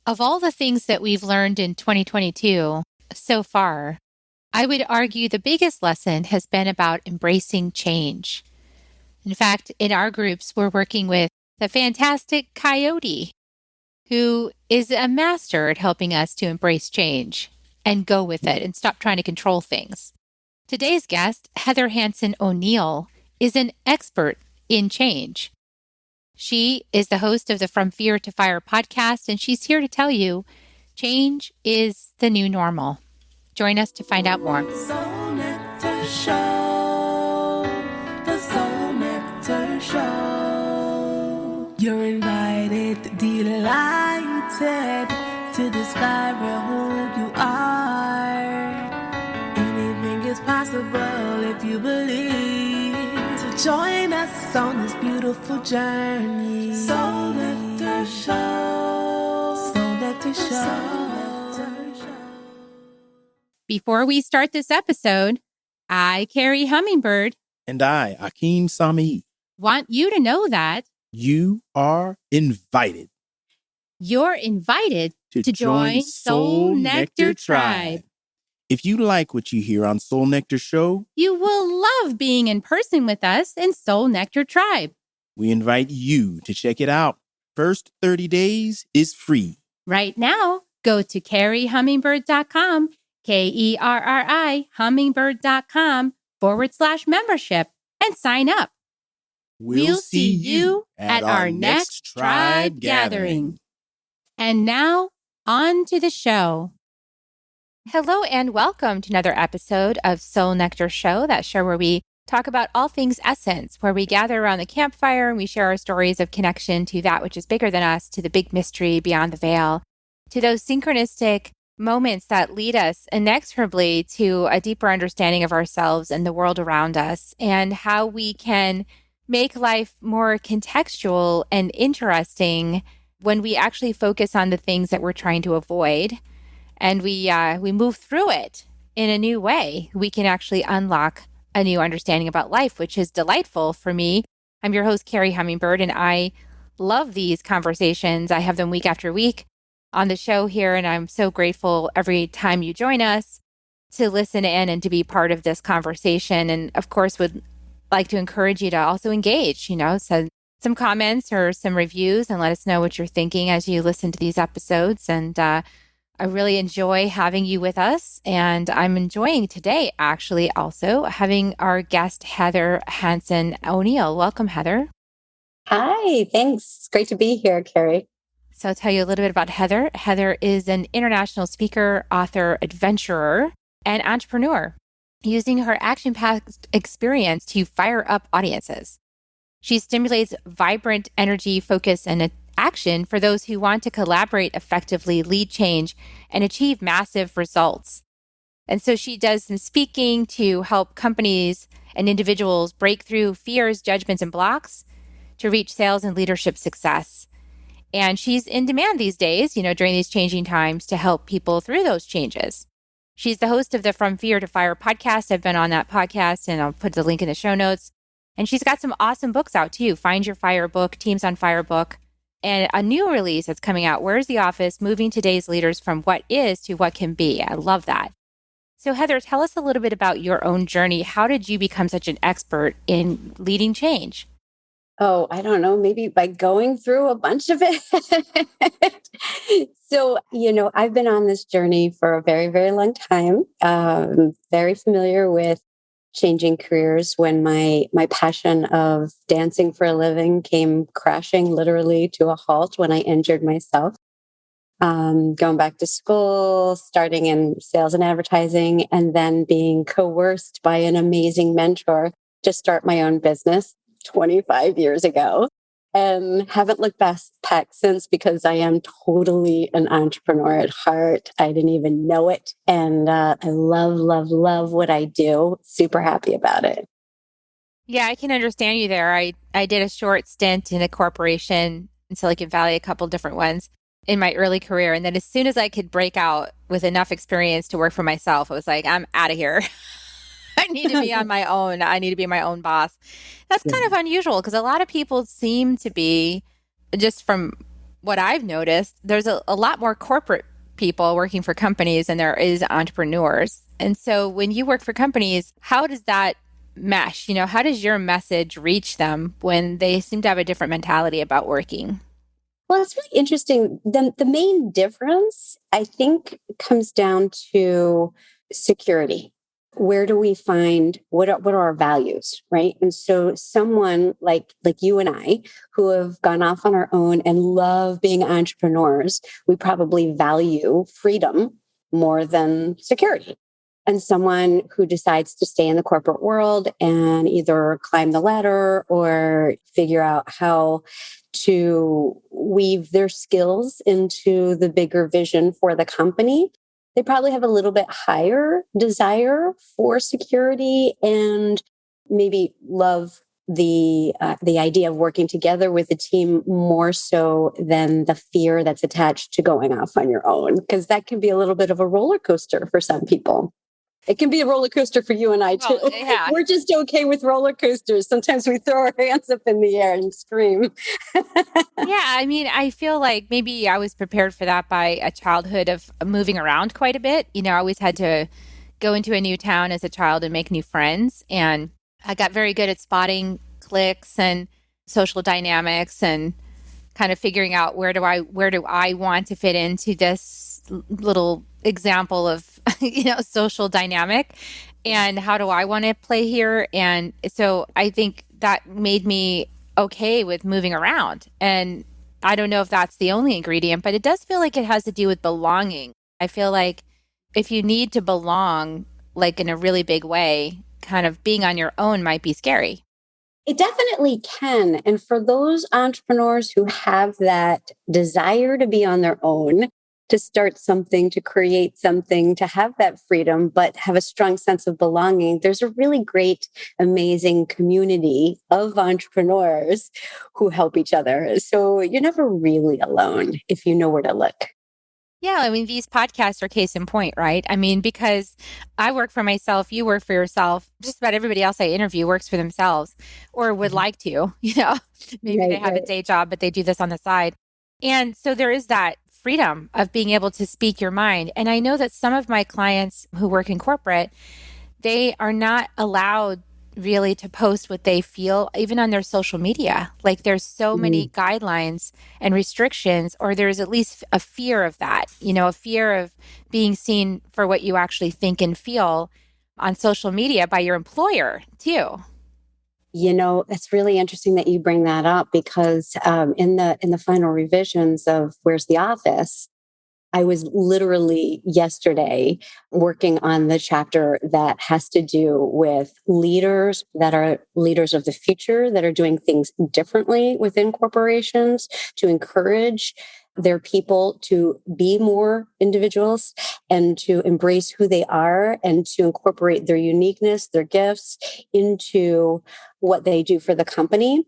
Of all the things that we've learned in 2022 so far, I would argue the biggest lesson has been about embracing change. In fact, in our groups, we're working with the fantastic Coyote, who is a master at helping us to embrace change and go with it and stop trying to control things. Today's guest, Heather Hanson O'Neill, is an expert in change. She is the host of the From Fear to Fire podcast, and she's here to tell you change is the new normal. Join us to find out more. Soul Nectar Show, the Soul Nectar Show. You're invited, delighted to discover who you are. Anything is possible if you believe. So join us on this beautiful journey. Soul Nectar Show, Soul Nectar Show. Before we start this episode, I, Carrie Hummingbird, and I, Akeem Sami, want you to know that you are invited. You're invited to join Soul Nectar Tribe. If you like what you hear on Soul Nectar Show, You will love being in person with us in Soul Nectar Tribe. we invite you to check it out. First 30 days is free. Right now, go to carriehummingbird.com, KERRI, hummingbird.com/membership and sign up. We'll see you at our next tribe gathering. And now, on to the show. Hello and welcome to another episode of Soul Nectar Show, that show where we talk about all things essence, where we gather around the campfire and we share our stories of connection to that which is bigger than us, to the big mystery beyond the veil, to those synchronistic moments that lead us inexorably to a deeper understanding of ourselves and the world around us, and how we can make life more contextual and interesting when we actually focus on the things that we're trying to avoid, and we move through it in a new way. We can actually unlock a new understanding about life, which is delightful for me. I'm your host, Carrie Hummingbird, and I love these conversations. I have them week after week on the show here, and I'm so grateful every time you join us to listen in and to be part of this conversation. And of course, would like to encourage you to also engage, send some comments or some reviews and let us know what you're thinking as you listen to these episodes. And I really enjoy having you with us. And I'm enjoying today, actually, also having our guest, Heather Hanson O'Neill. Welcome, Heather. Hi, thanks. Great to be here, Carrie. So I'll tell you a little bit about Heather. Heather is an international speaker, author, adventurer, and entrepreneur, using her action-packed experience to fire up audiences. She stimulates vibrant energy, focus, and action for those who want to collaborate effectively, lead change, and achieve massive results. And so she does some speaking to help companies and individuals break through fears, judgments, and blocks to reach sales and leadership success. And she's in demand these days, during these changing times, to help people through those changes. She's the host of the From Fear to Fire podcast. I've been on that podcast, and I'll put the link in the show notes. And she's got some awesome books out too. Find Your Fire book, Teams on Fire book, and a new release that's coming out, Where's the Office? Moving Today's Leaders from What Is to What Can Be. I love that. So Heather, tell us a little bit about your own journey. How did you become such an expert in leading change? Oh, I don't know, maybe by going through a bunch of it. So, I've been on this journey for a very, very long time. Very familiar with changing careers when my passion of dancing for a living came crashing literally to a halt when I injured myself. Going back to school, starting in sales and advertising, and then being coerced by an amazing mentor to start my own business 25 years ago, and haven't looked back since, because I am totally an entrepreneur at heart. I didn't even know it. And I love, love, love what I do. Super happy about it. Yeah, I can understand you there. I did a short stint in a corporation in Silicon Valley, a couple different ones in my early career. And then as soon as I could break out with enough experience to work for myself, I was like, I'm out of here. I need to be on my own. I need to be my own boss. That's kind of unusual, because a lot of people seem to be, just from what I've noticed, there's a lot more corporate people working for companies than there is entrepreneurs. And so when you work for companies, how does that mesh? How does your message reach them when they seem to have a different mentality about working? Well, it's really interesting. The main difference, I think, comes down to security. Where do we find what are our values, right? And so someone like you and I who have gone off on our own and love being entrepreneurs, we probably value freedom more than security. And someone who decides to stay in the corporate world and either climb the ladder or figure out how to weave their skills into the bigger vision for the company, they probably have a little bit higher desire for security and maybe love the idea of working together with a team more so than the fear that's attached to going off on your own, because that can be a little bit of a roller coaster for some people. It can be a roller coaster for you and I too. Well, yeah. We're just okay with roller coasters. Sometimes we throw our hands up in the air and scream. Yeah, I feel like maybe I was prepared for that by a childhood of moving around quite a bit. I always had to go into a new town as a child and make new friends. And I got very good at spotting cliques and social dynamics and kind of figuring out where do I want to fit into this little example of social dynamic, and how do I want to play here. And so I think that made me okay with moving around. And I don't know if that's the only ingredient, but it does feel like it has to do with belonging. I feel like if you need to belong, like in a really big way, kind of being on your own might be scary. It definitely can. And for those entrepreneurs who have that desire to be on their own, to start something, to create something, to have that freedom, but have a strong sense of belonging, there's a really great, amazing community of entrepreneurs who help each other. So you're never really alone if you know where to look. Yeah, these podcasts are case in point, right? Because I work for myself, you work for yourself. Just about everybody else I interview works for themselves or would like to, maybe they have a day job, but they do this on the side. And so there is that freedom of being able to speak your mind. And I know that some of my clients who work in corporate, they are not allowed really to post what they feel, even on their social media. Like there's so many guidelines and restrictions, or there's at least a fear of that, a fear of being seen for what you actually think and feel on social media by your employer too. That's really interesting that you bring that up, because in the final revisions of Where's the Office, I was literally yesterday working on the chapter that has to do with leaders that are leaders of the future, that are doing things differently within corporations to encourage their people to be more individuals and to embrace who they are and to incorporate their uniqueness, their gifts into what they do for the company.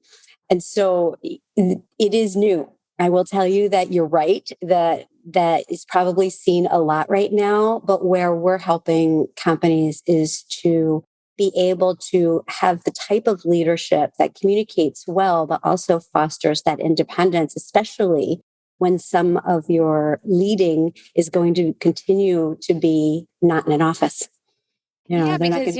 And so it is new. I will tell you that you're right, that is probably seen a lot right now, but where we're helping companies is to be able to have the type of leadership that communicates well, but also fosters that independence, especially when some of your leading is going to continue to be not in an office. Because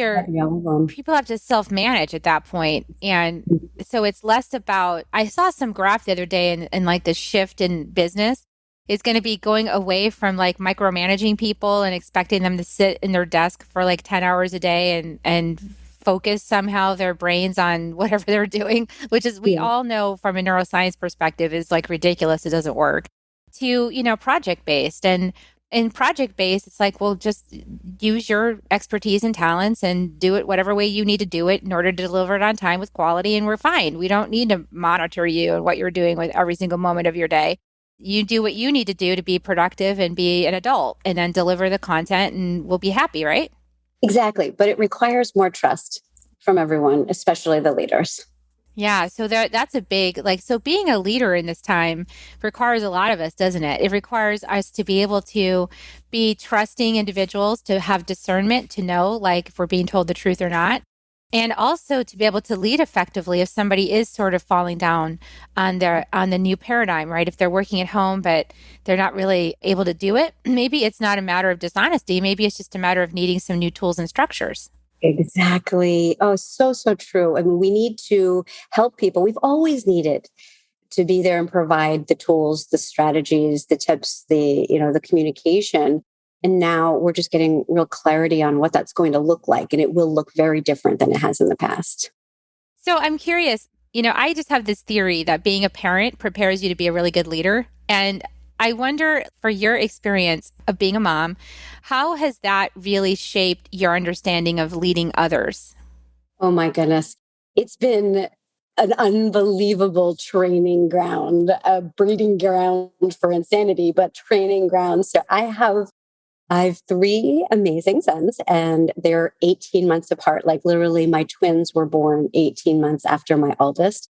people have to self-manage at that point. And so it's less about, I saw some graph the other day and like the shift in business is going to be going away from like micromanaging people and expecting them to sit in their desk for like 10 hours a day and focus somehow their brains on whatever they're doing, which is, we all know from a neuroscience perspective is like ridiculous. It doesn't work. To, project-based. And in project-based, it's like, well, just use your expertise and talents and do it whatever way you need to do it in order to deliver it on time with quality, and we're fine. We don't need to monitor you and what you're doing with every single moment of your day. You do what you need to do to be productive and be an adult, and then deliver the content, and we'll be happy, right? Exactly. But it requires more trust from everyone, especially the leaders. Yeah. So that's a big, so being a leader in this time requires a lot of us, doesn't it? It requires us to be able to be trusting individuals, to have discernment, to know, like, if we're being told the truth or not. And also to be able to lead effectively if somebody is sort of falling down on the new paradigm, right? If they're working at home, but they're not really able to do it, maybe it's not a matter of dishonesty. Maybe it's just a matter of needing some new tools and structures. Exactly. Oh, so, so true. I mean, we need to help people. We've always needed to be there and provide the tools, the strategies, the tips, the communication. And now we're just getting real clarity on what that's going to look like. And it will look very different than it has in the past. So I'm curious, I just have this theory that being a parent prepares you to be a really good leader. And I wonder, for your experience of being a mom, how has that really shaped your understanding of leading others? Oh my goodness. It's been an unbelievable training ground, a breeding ground for insanity, but training ground. So I have three amazing sons, and they're 18 months apart. Like literally, my twins were born 18 months after my oldest.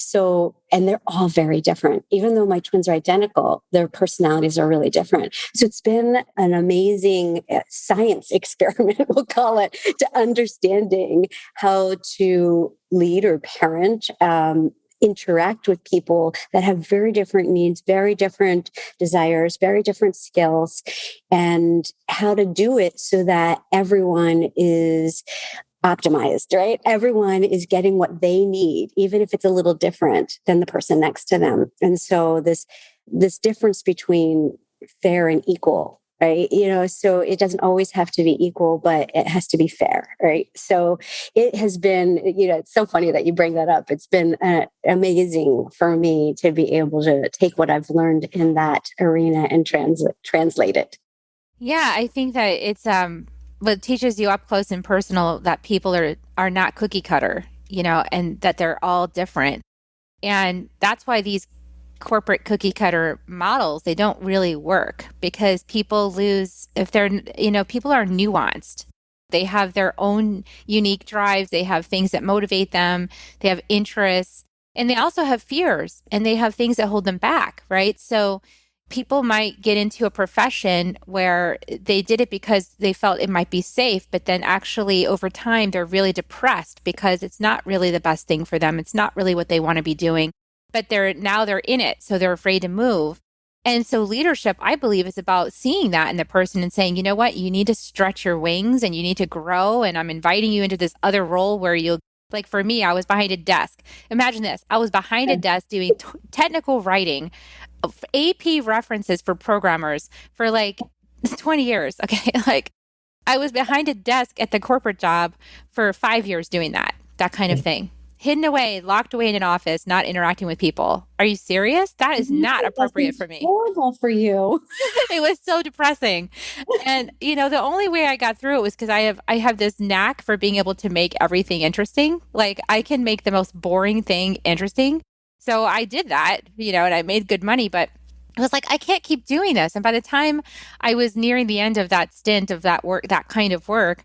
So, and they're all very different. Even though my twins are identical, their personalities are really different. So it's been an amazing science experiment, we'll call it, to understanding how to lead or parent, interact with people that have very different needs, very different desires, very different skills, and how to do it so that everyone is optimized, right? Everyone is getting what they need, even if it's a little different than the person next to them. And so this difference between fair and equal, right? So it doesn't always have to be equal, but it has to be fair, right? So it has been, it's so funny that you bring that up. It's been amazing for me to be able to take what I've learned in that arena and translate it. Yeah, I think that it's what teaches you up close and personal that people are not cookie cutter, and that they're all different. And that's why these corporate cookie cutter models, they don't really work because people lose if they're, people are nuanced. They have their own unique drives, they have things that motivate them, they have interests, and they also have fears and they have things that hold them back, right? So people might get into a profession where they did it because they felt it might be safe, but then actually over time they're really depressed because it's not really the best thing for them. It's not really what they want to be doing, but they're in it, so they're afraid to move. And so leadership, I believe, is about seeing that in the person and saying, you know what, you need to stretch your wings and you need to grow. And I'm inviting you into this other role where you'll, like for me, I was behind a desk. Imagine this. I was behind a desk doing technical writing, AP references for programmers for like 20 years. Okay. Like I was behind a desk at the corporate job for 5 years doing that kind of thing. Hidden away, locked away in an office, not interacting with people. Are you serious? That is not appropriate for me. Horrible for you. It was so depressing. And the only way I got through it was because I have this knack for being able to make everything interesting. Like I can make the most boring thing interesting. So I did that, and I made good money, but I was like, I can't keep doing this. And by the time I was nearing the end of that stint of that work, that kind of work,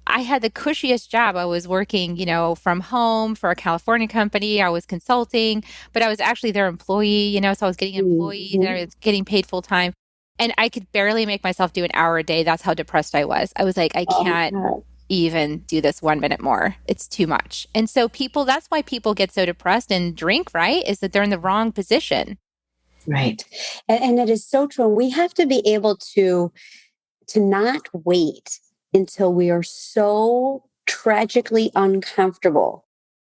I had the cushiest job. I was working, from home for a California company. I was consulting, but I was actually their employee, so I was getting employees and I was getting paid full time. And I could barely make myself do an hour a day. That's how depressed I was. I was like, I can't even do this 1 minute more. It's too much. And so that's why people get so depressed and drink, right? Is that they're in the wrong position. Right. And it is so true. And we have to be able to not wait until we are so tragically uncomfortable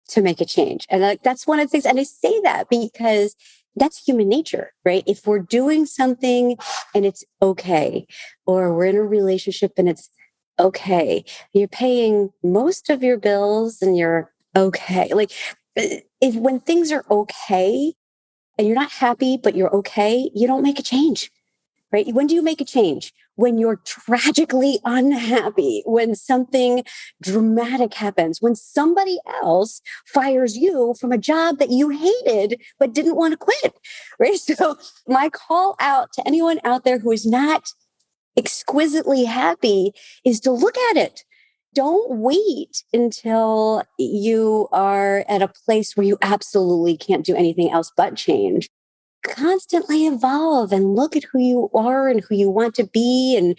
to make a change. And that's one of the things. And I say that because that's human nature, right? If we're doing something and it's okay, or we're in a relationship and it's okay, you're paying most of your bills and you're okay. Like when things are okay and you're not happy, but you're okay, you don't make a change. Right? When do you make a change? When you're tragically unhappy, when something dramatic happens, when somebody else fires you from a job that you hated but didn't want to quit, right? So my call out to anyone out there who is not exquisitely happy is to look at it. Don't wait until you are at a place where you absolutely can't do anything else but change. constantly evolve and look at who you are and who you want to be and,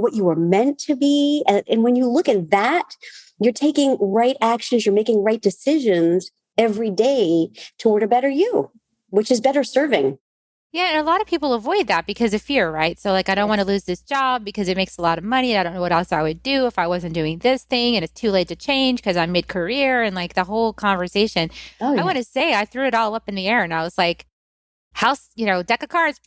what you were meant to be. And when you look at that, you're taking right actions, you're making right decisions every day toward a better you, which is better serving. Yeah, and a lot of people avoid that because of fear, right? So like, I don't want to Yes. lose this job because it makes a lot of money. I don't know what else I would do if I wasn't doing this thing, and it's too late to change because I'm mid-career, and like the whole conversation. Oh, I want yeah. to say I threw it all up in the air and I was like, house, deck of cards,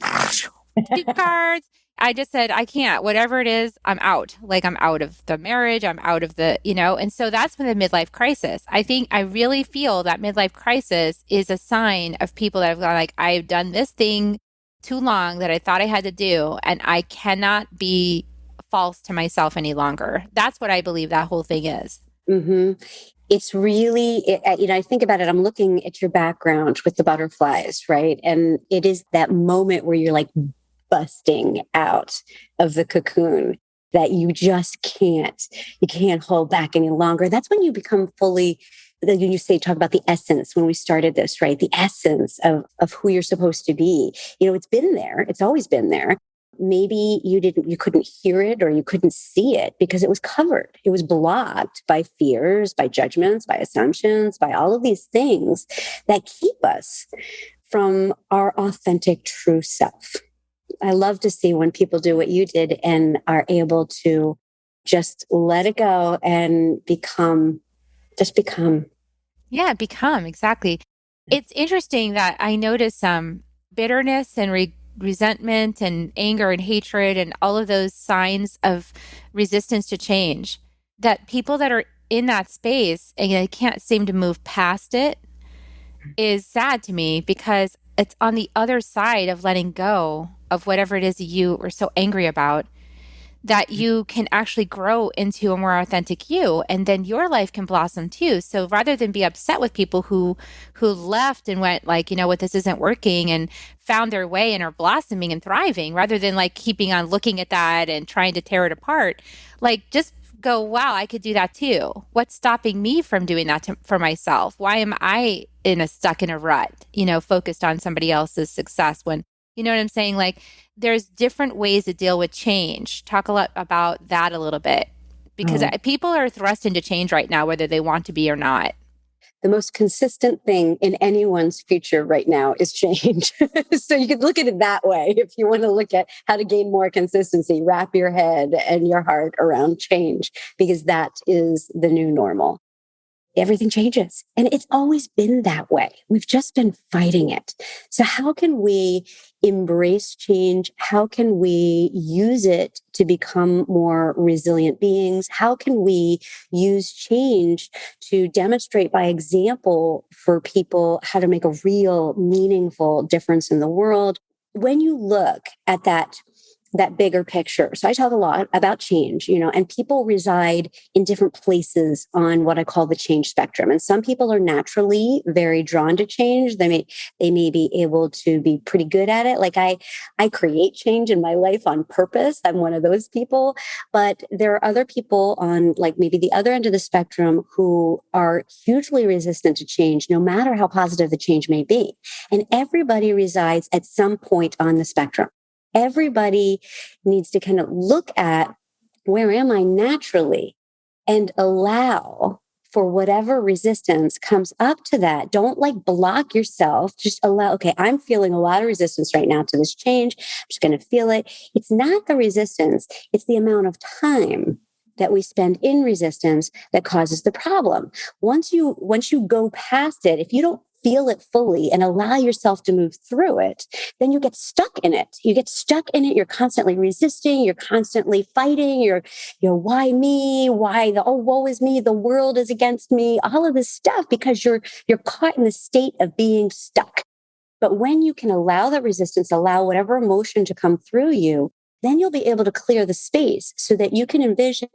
two cards. I just said, I can't, whatever it is, I'm out. Like I'm out of the marriage. I'm out of and so that's when the midlife crisis. I really feel that midlife crisis is a sign of people that have gone like, I've done this thing too long that I thought I had to do, and I cannot be false to myself any longer. That's what I believe that whole thing is. Mm-hmm. It's really, I think about it, I'm looking at your background with the butterflies, right? And it is that moment where you're like busting out of the cocoon that you just you can't hold back any longer. That's when you become fully, you say, talk about the essence when we started this, right? The essence of who you're supposed to be. It's been there. It's always been there. Maybe you couldn't hear it or you couldn't see it because it was covered. It was blocked by fears, by judgments, by assumptions, by all of these things that keep us from our authentic true self. I love to see when people do what you did and are able to just let it go and just become. Yeah, become exactly. It's interesting that I notice bitterness and resentment and anger and hatred and all of those signs of resistance to change. That people that are in that space and they can't seem to move past it is sad to me because it's on the other side of letting go of whatever it is that you were so angry about, that you can actually grow into a more authentic you, and then your life can blossom too. So rather than be upset with people who left and went like, what, this isn't working, and found their way and are blossoming and thriving, rather than like keeping on looking at that and trying to tear it apart, like just go, wow, I could do that too. What's stopping me from doing that for myself? Why am I stuck in a rut, focused on somebody else's success when, you know what I'm saying? Like there's different ways to deal with change. Talk a lot about that a little bit because people are thrust into change right now, whether they want to be or not. The most consistent thing in anyone's future right now is change. So you could look at it that way. If you want to look at how to gain more consistency, wrap your head and your heart around change, because that is the new normal. Everything changes. And it's always been that way. We've just been fighting it. So how can we embrace change? How can we use it to become more resilient beings? How can we use change to demonstrate by example for people how to make a real, meaningful difference in the world? When you look at that bigger picture. So I talk a lot about change, and people reside in different places on what I call the change spectrum. And some people are naturally very drawn to change. They may be able to be pretty good at it. Like I create change in my life on purpose. I'm one of those people. But there are other people on like maybe the other end of the spectrum who are hugely resistant to change, no matter how positive the change may be. And everybody resides at some point on the spectrum. Everybody needs to kind of look at where am I naturally and allow for whatever resistance comes up to that. Don't like block yourself. Just allow, okay, I'm feeling a lot of resistance right now to this change. I'm just going to feel it. It's not the resistance. It's the amount of time that we spend in resistance that causes the problem. Once you go past it, if you don't feel it fully and allow yourself to move through it, then you get stuck in it. You get stuck in it. You're constantly resisting. You're constantly fighting. You're why me? Why woe is me? The world is against me. All of this stuff because you're caught in the state of being stuck. But when you can allow that resistance, allow whatever emotion to come through you, then you'll be able to clear the space so that you can envision,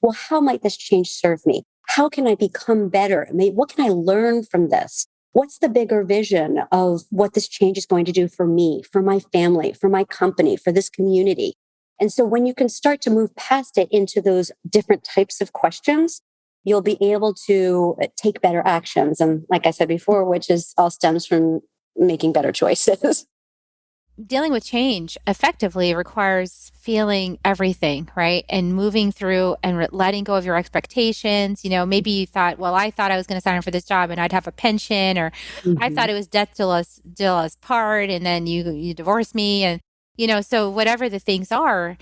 well, how might this change serve me? How can I become better? What can I learn from this? What's the bigger vision of what this change is going to do for me, for my family, for my company, for this community? And so when you can start to move past it into those different types of questions, you'll be able to take better actions. And like I said before, which is all stems from making better choices. dealing with change effectively requires feeling everything, right? And moving through and letting go of your expectations. Maybe you thought, well, I thought I was going to sign up for this job and I'd have a pension, or I thought it was death till us part, and then you divorced me, and so whatever the things are,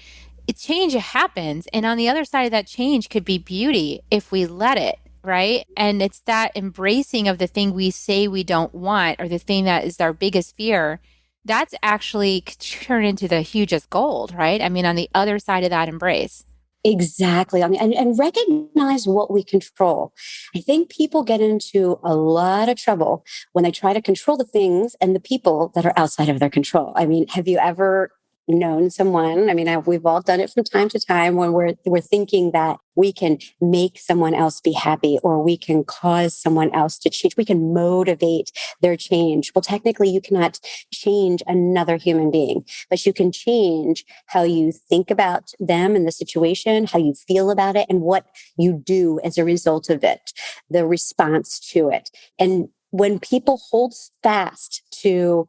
change happens, and on the other side of that change could be beauty if we let it. Right. And it's that embracing of the thing we say we don't want, or the thing that is our biggest fear, that's actually turned into the hugest gold, right? I mean, on the other side of that embrace. Exactly. I mean, and recognize what we control. I think people get into a lot of trouble when they try to control the things and the people that are outside of their control. I mean, have you ever known someone? I mean, we've all done it from time to time when we're thinking that we can make someone else be happy, or we can cause someone else to change. We can motivate their change. Well, technically, you cannot change another human being, but you can change how you think about them and the situation, how you feel about it, and what you do as a result of it, the response to it. And when people hold fast to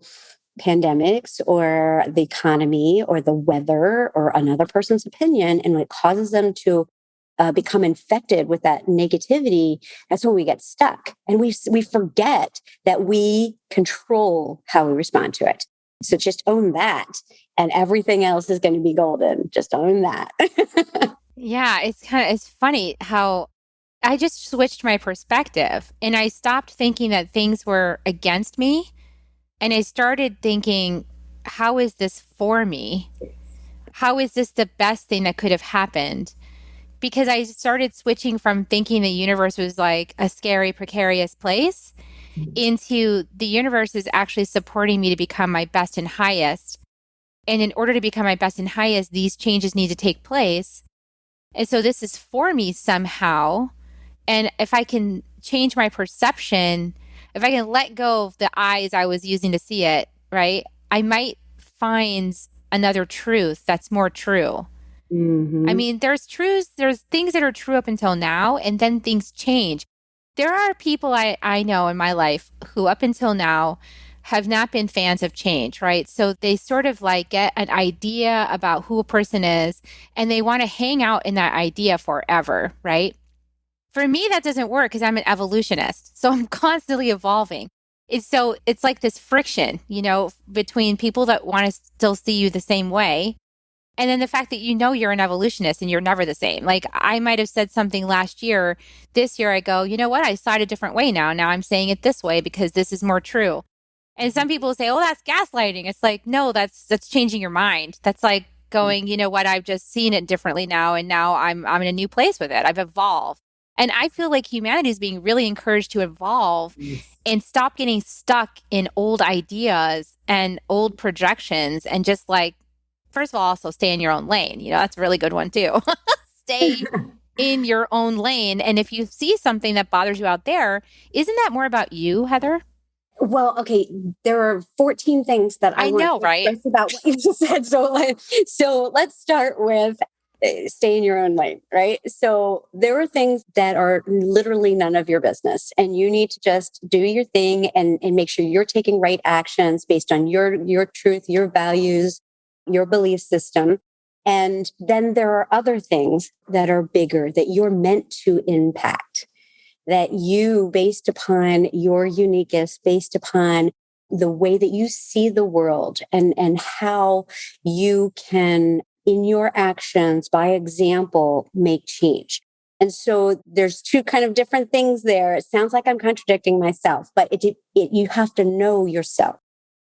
pandemics or the economy or the weather or another person's opinion, and it causes them to become infected with that negativity, that's when we get stuck, and we forget that we control how we respond to it. So just own that, and everything else is going to be golden. Just own that. Yeah, it's funny how I just switched my perspective, and I stopped thinking that things were against me, and I started thinking, how is this for me? How is this the best thing that could have happened? Because I started switching from thinking the universe was like a scary, precarious place into the universe is actually supporting me to become my best and highest. And in order to become my best and highest, these changes need to take place. And so this is for me somehow. And if I can change my perception, if I can let go of the eyes I was using to see it, right, I might find another truth that's more true. I mean, there's things that are true up until now, and then things change. There are people I know in my life who up until now have not been fans of change, right? So they sort of like get an idea about who a person is, and they want to hang out in that idea forever, right? For me, that doesn't work because I'm an evolutionist. So I'm constantly evolving. It's like this friction, between people that want to still see you the same way. And then the fact that you're an evolutionist and you're never the same. Like I might have said something last year. This year I go, you know what? I saw it a different way now. Now I'm saying it this way because this is more true. And some people say, oh, that's gaslighting. It's like, no, that's changing your mind. That's like going, you know what? I've just seen it differently now. And now I'm in a new place with it. I've evolved. And I feel like humanity is being really encouraged to evolve and stop getting stuck in old ideas and old projections, and just like, first of all, also stay in your own lane. That's a really good one too. Stay in your own lane. And if you see something that bothers you out there, isn't that more about you, Heather? Well, okay, there are 14 things that I know, want to right? express about what you just said. So let's start with stay in your own lane, right? So there are things that are literally none of your business, and you need to just do your thing and make sure you're taking right actions based on your truth, your values, your belief system. And then there are other things that are bigger that you're meant to impact, that you, based upon your uniqueness, based upon the way that you see the world, and how you can, in your actions, by example, make change. And so there's two kind of different things there. It sounds like I'm contradicting myself, but you have to know yourself.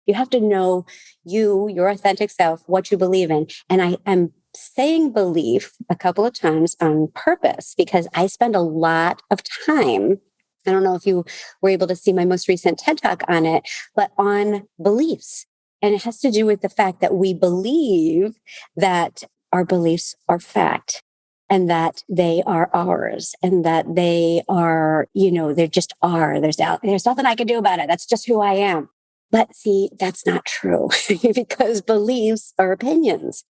You have to know your authentic self, what you believe in. And I am saying belief a couple of times on purpose because I spend a lot of time. I don't know if you were able to see my most recent TED Talk on it, but on beliefs. And it has to do with the fact that we believe that our beliefs are fact, and that they are ours, and that they are, they just are. There's nothing I can do about it. That's just who I am. But see, that's not true because beliefs are opinions.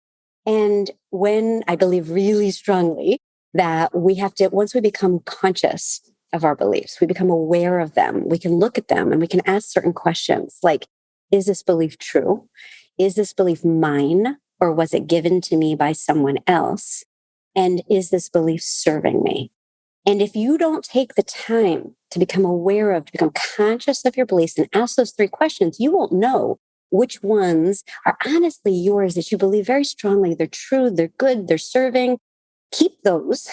And when I believe really strongly that we have to, once we become conscious of our beliefs, we become aware of them, we can look at them and we can ask certain questions like, is this belief true? is this belief mine or was it given to me by someone else? And is this belief serving me? And if you don't take the time to become aware of, to become conscious of your beliefs and ask those three questions, you won't know which ones are honestly yours that you believe very strongly. They're true, they're good, they're serving. Keep those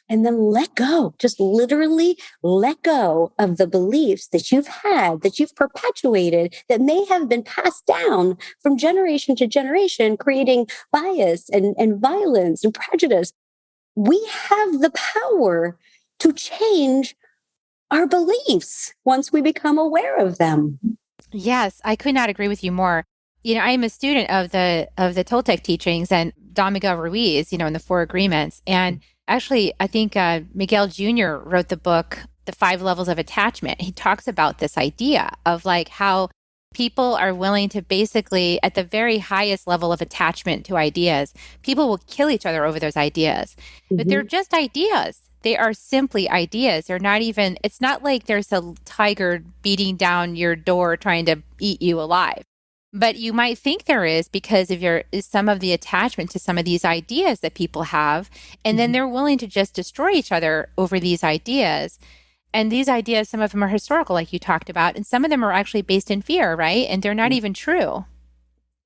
and then let go. Just literally let go of the beliefs that you've had, that you've perpetuated, that may have been passed down from generation to generation, creating bias and violence and prejudice. We have the power to change our beliefs once we become aware of them. Yes, I could not agree with you more. I am a student of the Toltec teachings and Don Miguel Ruiz, in the Four Agreements. And actually, I think Miguel Jr. wrote the book, The 5 Levels of Attachment. He talks about this idea of like how people are willing to basically, at the very highest level of attachment to ideas, people will kill each other over those ideas. But they're just ideas. They are simply ideas. They're not even, it's not like there's a tiger beating down your door trying to eat you alive. But you might think there is because of some of the attachment to some of these ideas that people have. And then they're willing to just destroy each other over these ideas. And these ideas, some of them are historical, like you talked about, and some of them are actually based in fear, right? And they're not even true.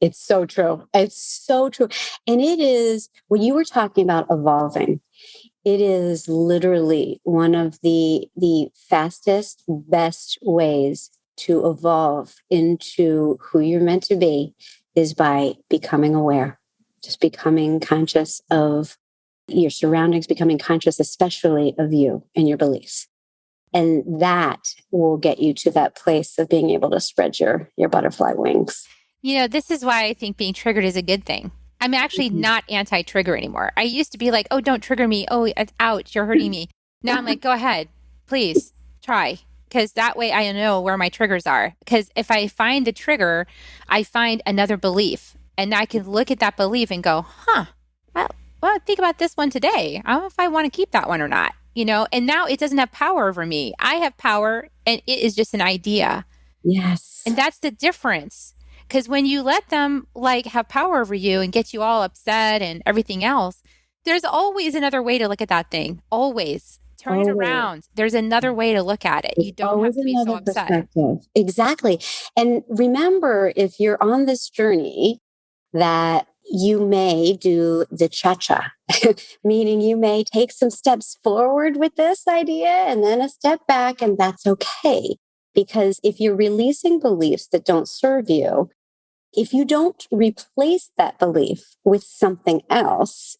It's so true. It's so true. And it is, when you were talking about evolving, it is literally one of the fastest, best ways to evolve into who you're meant to be is by becoming aware, just becoming conscious of your surroundings, becoming conscious especially of you and your beliefs. And that will get you to that place of being able to spread your butterfly wings. This is why I think being triggered is a good thing. I'm actually not anti-trigger anymore. I used to be like, oh, don't trigger me. Oh, ouch, you're hurting me. Now I'm like, go ahead, please try. Because that way I know where my triggers are. Because if I find the trigger, I find another belief. And I can look at that belief and go, well, think about this one today. I don't know if I want to keep that one or not. And now it doesn't have power over me. I have power and it is just an idea. Yes. And that's the difference. Because when you let them like have power over you and get you all upset and everything else, there's always another way to look at that thing. Always. Turn it around. There's another way to look at it. You don't have to be so upset. Exactly. And remember, if you're on this journey, that you may do the cha-cha, meaning you may take some steps forward with this idea and then a step back, and that's okay. Because if you're releasing beliefs that don't serve you, if you don't replace that belief with something else,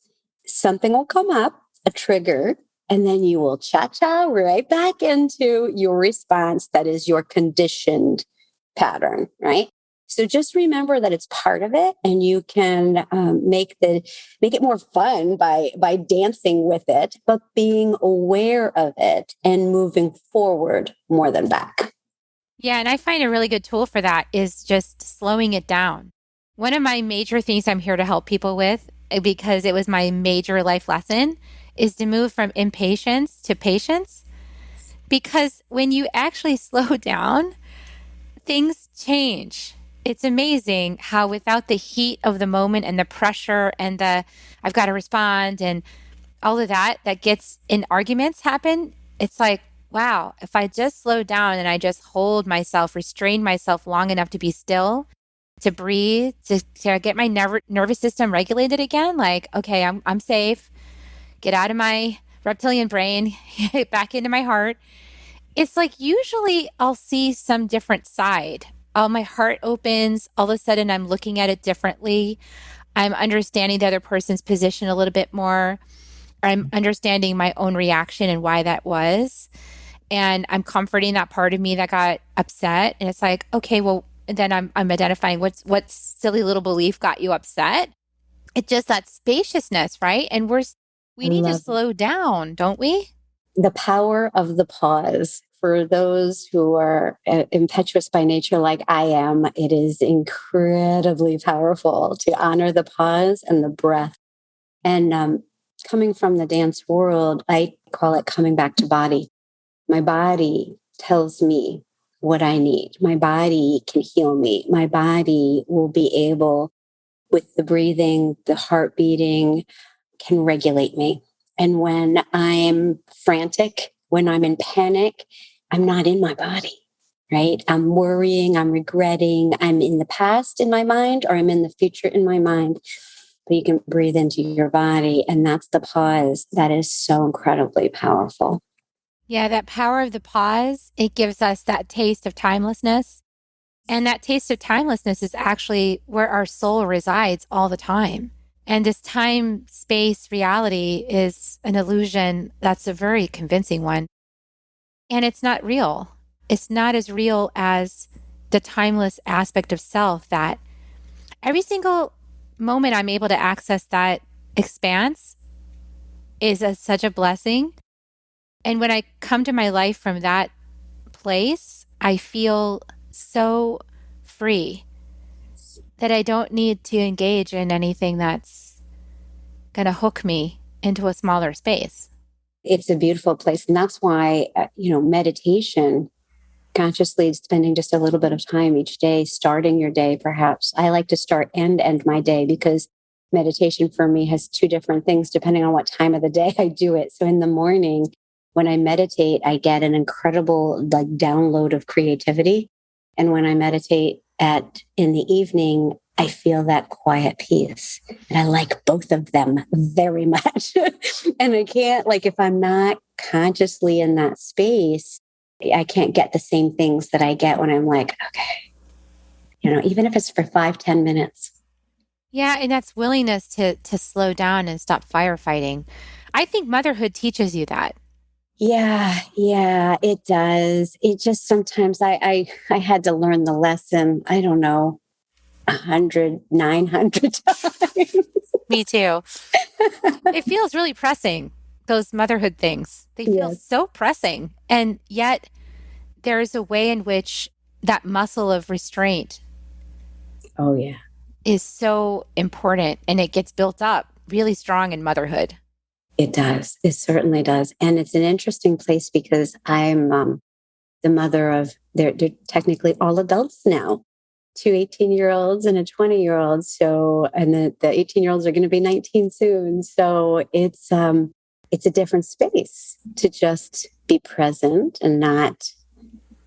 something will come up, a trigger, and then you will cha-cha right back into your response that is your conditioned pattern, right? So just remember that it's part of it, and you can make it more fun by dancing with it, but being aware of it and moving forward more than back. Yeah, and I find a really good tool for that is just slowing it down. One of my major things I'm here to help people with, because it was my major life lesson, is to move from impatience to patience. Because when you actually slow down, things change. It's amazing how without the heat of the moment and the pressure and the I've got to respond and all of that gets in arguments happen, it's like, wow, if I just slow down and I just hold myself, restrain myself long enough to be still, to breathe, to get my nervous system regulated again, like, okay, I'm safe, get out of my reptilian brain, back into my heart. It's like usually I'll see some different side. My heart opens. All of a sudden, I'm looking at it differently. I'm understanding the other person's position a little bit more. I'm understanding my own reaction and why that was. And I'm comforting that part of me that got upset. And it's like, okay, well, then I'm identifying what silly little belief got you upset. It's just that spaciousness, right? And we need to slow down, don't we? The power of the pause. For those who are impetuous by nature, like I am, it is incredibly powerful to honor the pause and the breath. And coming from the dance world, I call it coming back to body. My body tells me what I need. My body can heal me. My body will be able, with the breathing, the heart beating, can regulate me. And when I'm frantic, when I'm in panic, I'm not in my body, right? I'm worrying, I'm regretting, I'm in the past in my mind, or I'm in the future in my mind. But you can breathe into your body. And that's the pause that is so incredibly powerful. Yeah, that power of the pause, it gives us that taste of timelessness. And that taste of timelessness is actually where our soul resides all the time. And this time space reality is an illusion that's a very convincing one. And it's not real. It's not as real as the timeless aspect of self that every single moment I'm able to access that expanse is such a blessing. And when I come to my life from that place, I feel so free that I don't need to engage in anything that's going to hook me into a smaller space. It's a beautiful place. And that's why, meditation, consciously spending just a little bit of time each day, starting your day, perhaps. I like to start and end my day because meditation for me has two different things depending on what time of the day I do it. So in the morning, when I meditate, I get an incredible download of creativity. And when I meditate in the evening, I feel that quiet peace. And I like both of them very much. And I can't, if I'm not consciously in that space, I can't get the same things that I get when I'm like, okay, even if it's for 5-10 minutes. Yeah, and that's willingness to slow down and stop firefighting. I think motherhood teaches you that. Yeah, it does. It just sometimes I had to learn the lesson, I don't know, 900 times. Me too. It feels really pressing, those motherhood things. They feel so pressing. And yet there's a way in which that muscle of restraint is so important, and it gets built up really strong in motherhood. It does. It certainly does. And it's an interesting place because I'm the mother of, they're technically all adults now, 2 18-year-olds and a 20-year-old. So, and the 18-year-olds are going to be 19 soon. So it's a different space to just be present and not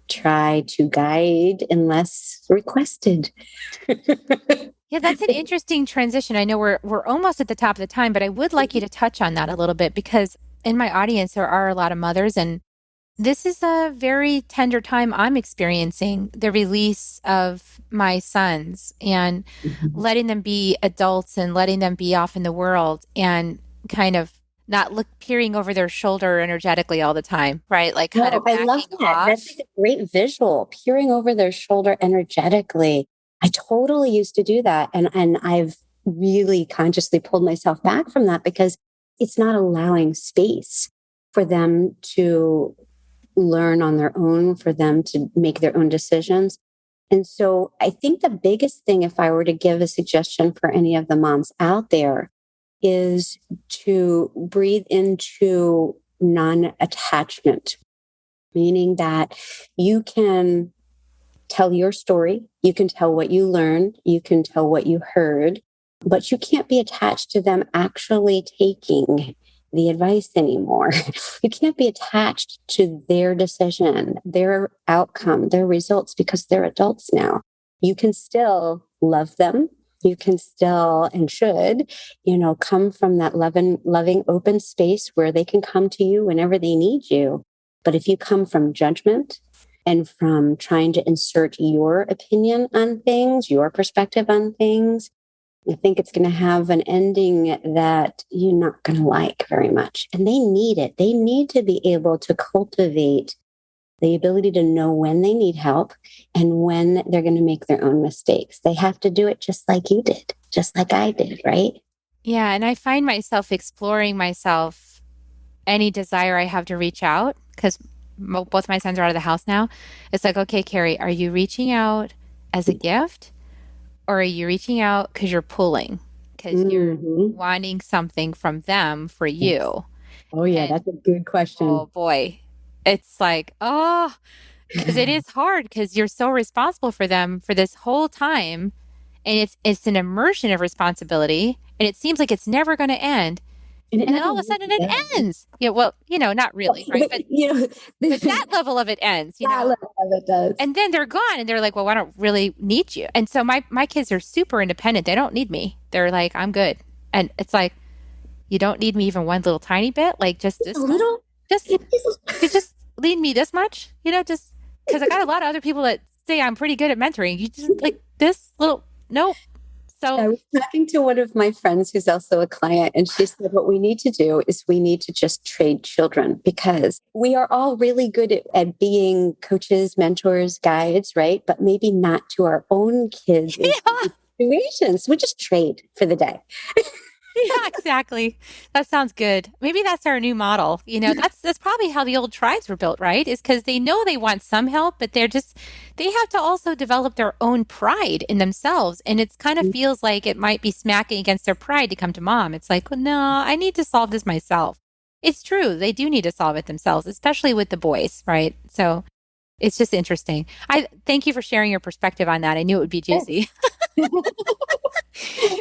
try to guide unless requested. Yeah, that's an interesting transition. I know we're almost at the top of the time, but I would like you to touch on that a little bit because in my audience, there are a lot of mothers, and this is a very tender time I'm experiencing, the release of my sons and letting them be adults and letting them be off in the world and kind of not peering over their shoulder energetically all the time, right? Like kind of backing I love that. off. That's a great visual, peering over their shoulder energetically. I totally used to do that. And I've really consciously pulled myself back from that because it's not allowing space for them to learn on their own, for them to make their own decisions. And so I think the biggest thing, if I were to give a suggestion for any of the moms out there, is to breathe into non-attachment, meaning that you can tell your story, you can tell what you learned, you can tell what you heard, but you can't be attached to them actually taking the advice anymore. You can't be attached to their decision, their outcome, their results, because they're adults now. You can still love them. You can still and should, come from that loving, open space where they can come to you whenever they need you. But if you come from judgment and from trying to insert your opinion on things, your perspective on things, I think it's going to have an ending that you're not going to like very much. And they need it. They need to be able to cultivate the ability to know when they need help and when they're going to make their own mistakes. They have to do it just like you did, just like I did, right? Yeah. And I find myself exploring myself, any desire I have to reach out, because both my sons are out of the house now. It's like, okay, Carrie, are you reaching out as a gift? Or are you reaching out because you're pulling, because you're wanting something from them for you? Oh, yeah, that's a good question. Oh, boy. It's like, Because it is hard because you're so responsible for them for this whole time. And it's an immersion of responsibility. And it seems like it's never going to end. And then all of a sudden it ends. Yeah, well, not really, right? But, but that level of it ends, that level of it does. And then they're gone and they're like, well, I don't really need you. And so my kids are super independent. They don't need me. They're like, I'm good. And it's like, you don't need me even one little tiny bit? Like just this little? You just need me this much? Just because I got a lot of other people that say I'm pretty good at mentoring. You just like this little, nope. So I was talking to one of my friends who's also a client, and she said, what we need to do is we need to just trade children, because we are all really good at being coaches, mentors, guides, right? But maybe not to our own kids in situations. We just trade for the day. Yeah, exactly. That sounds good. Maybe that's our new model. That's probably how the old tribes were built, right? Is because they know they want some help, but they have to also develop their own pride in themselves. And it's kind of feels like it might be smacking against their pride to come to mom. It's like, well, no, I need to solve this myself. It's true. They do need to solve it themselves, especially with the boys, right? So it's just interesting. I thank you for sharing your perspective on that. I knew it would be juicy. I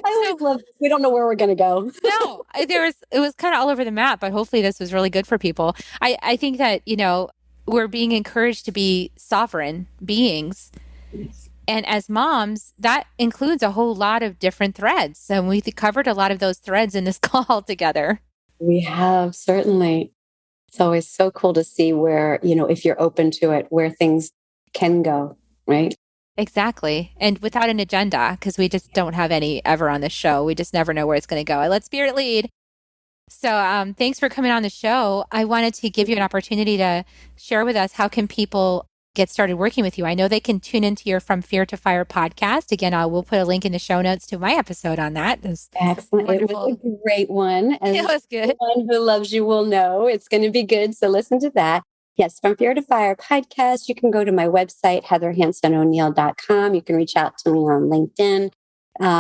always love this. We don't know where we're going to go. No, it was kind of all over the map, but hopefully this was really good for people. I think that, we're being encouraged to be sovereign beings. And as moms, that includes a whole lot of different threads. And we covered a lot of those threads in this call together. We have, certainly. It's always so cool to see where, if you're open to it, where things can go, right? Exactly. And without an agenda, because we just don't have any ever on this show. We just never know where it's going to go. I let Spirit lead. So thanks for coming on the show. I wanted to give you an opportunity to share with us, how can people get started working with you? I know they can tune into your From Fear to Fire podcast. Again, I will put a link in the show notes to my episode on that. Excellent. Wonderful. It was a great one. And it was good. One who loves you will know it's going to be good. So listen to that. Yes, From Fear to Fire podcast. You can go to my website, heatherhansono'neill.com. You can reach out to me on LinkedIn.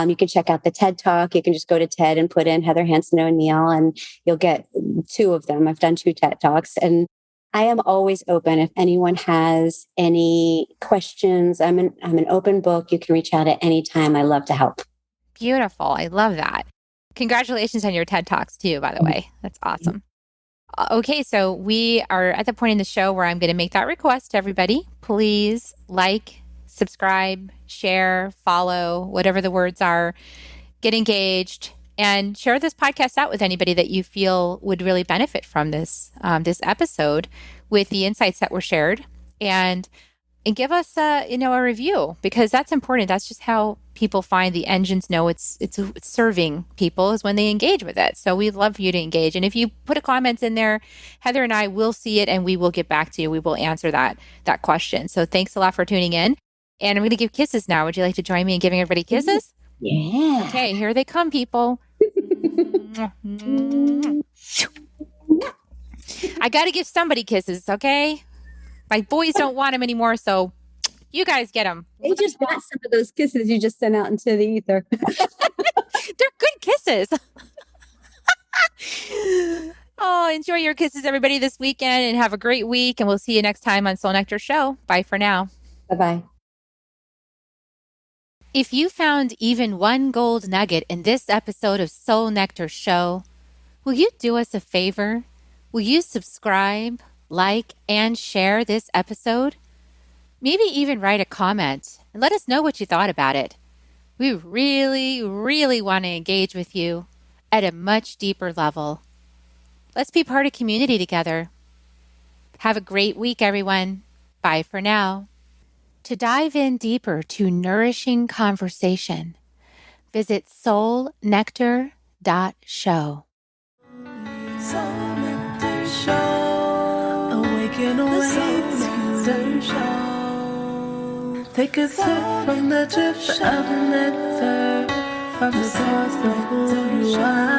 You can check out the TED Talk. You can just go to TED and put in Heather Hanson O'Neill, and you'll get 2 of them. I've done 2 TED Talks, and I am always open. If anyone has any questions, I'm an open book. You can reach out at any time. I love to help. Beautiful. I love that. Congratulations on your TED Talks too, by the way. That's awesome. Okay, so we are at the point in the show where I'm going to make that request to everybody. Please like, subscribe, share, follow, whatever the words are, get engaged, and share this podcast out with anybody that you feel would really benefit from this episode with the insights that were shared. And give us a review, because that's important. That's just how people find the engines know it's serving people, is when they engage with it. So we'd love for you to engage. And if you put a comment in there, Heather and I will see it and we will get back to you. We will answer that question. So thanks a lot for tuning in. And I'm going to give kisses now. Would you like to join me in giving everybody kisses? Yeah. Okay, here they come, people. I got to give somebody kisses, okay? My boys don't want them anymore, so you guys get them. They just got some of those kisses you just sent out into the ether. They're good kisses. Oh, enjoy your kisses, everybody, this weekend, and have a great week. And we'll see you next time on Soul Nectar Show. Bye for now. Bye-bye. If you found even one gold nugget in this episode of Soul Nectar Show, will you do us a favor? Will you subscribe, like, and share this episode? Maybe even write a comment and let us know what you thought about it. We really, really want to engage with you at a much deeper level. Let's be part of community together. Have a great week, everyone. Bye for now. To dive in deeper to nourishing conversation, visit soulnectar.show. Soul Nectar Show. Awaken away to the show. Take a sip from the drip of nectar, from the source of who you are.